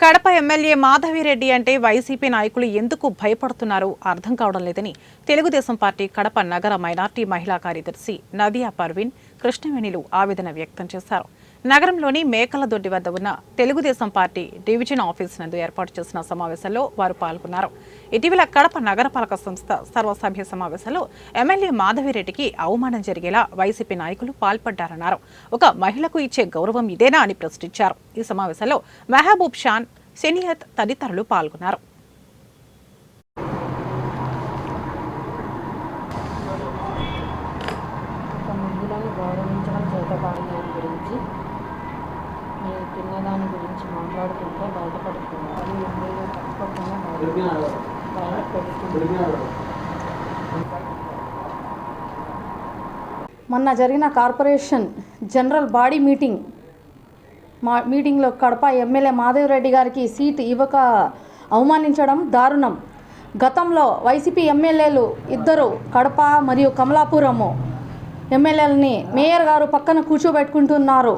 Kadapa MLA Madhavi Reddy అంటే YCP నాయకులు ఎందుకు భయపడుతున్నారో అర్థం కావడం లేదని తెలుగుదేశం పార్టీ కడప నగర మైనార్టీ మహిళా కార్యదర్శి నదియా పర్వీన్ కృష్ణవేణిలు ఆవేదన వ్యక్తం చేశారు. నగరంలోని మేకలదొడ్డి వద్ద ఉన్న తెలుగుదేశం పార్టీ డివిజన్ ఆఫీస్ నందు ఏర్పాటు చేసిన సమావేశంలో వారు పాల్గొన్నారు. ఇటీవల కడప నగరపాలక సంస్థ సర్వసభ్య సమావేశంలో ఎమ్మెల్యే మాధవిరెడ్డికి అవమానం జరిగేలా వైసీపీ నాయకులు పాల్పడ్డారన్నారు. ఒక మహిళకు ఇచ్చే గౌరవం ఇదేనా అని ప్రశ్నించారు. ఈ సమావేశంలో మెహబూబ్ షాన్, సెనియత్ తదితరులు పాల్గొన్నారు. గౌరవించడం చేతకాని గురించి నేను తిన్నదాని గురించి మాట్లాడుతుంటే బయటపడుతున్నారు. అది ఎమ్మెల్యే తప్పకుండా మొన్న జరిగిన కార్పొరేషన్ జనరల్ బాడీ మీటింగ్లో కడప ఎమ్మెల్యే మాధవిరెడ్డి గారికి సీటు ఇవ్వక అవమానించడం దారుణం. గతంలో వైసీపీ ఎమ్మెల్యేలు ఇద్దరు కడప మరియు కమలాపురము ఎమ్మెల్యేలని మేయర్ గారు పక్కన కూర్చోబెట్టుకుంటున్నారు.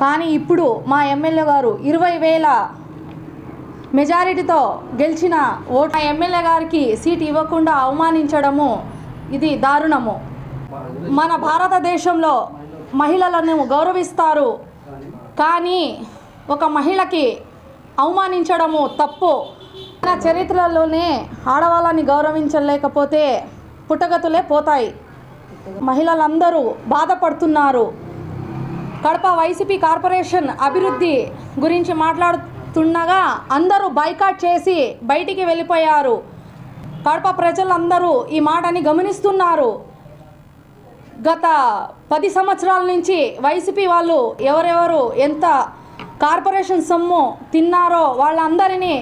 కానీ ఇప్పుడు మా ఎమ్మెల్యే గారు 20,000 మెజారిటీతో గెలిచిన ఓటు ఎమ్మెల్యే గారికి సీటు ఇవ్వకుండా అవమానించడము ఇది దారుణము. మన భారతదేశంలో మహిళలను గౌరవిస్తారు, కానీ ఒక మహిళకి అవమానించడము తప్పు. మన చరిత్రలోనే ఆడవాళ్ళని గౌరవించలేకపోతే పుట్టగతులే పోతాయి. మహిళలందరూ బాధపడుతున్నారు. కడప వైసీపీ కార్పొరేషన్ అభివృద్ధి గురించి మాట్లాడుతుండగా అందరూ బైకాట్ చేసి బయటికి వెళ్ళిపోయారు. కడప ప్రజలందరూ ఈ మాటని గమనిస్తున్నారు. గత 10 సంవత్సరాల నుంచి వైసీపీ వాళ్ళు ఎవరెవరు ఎంత కార్పొరేషన్ సొమ్ము తిన్నారో వాళ్ళందరినీ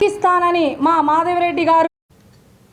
ఇస్తానని మా మాధవిరెడ్డి గారు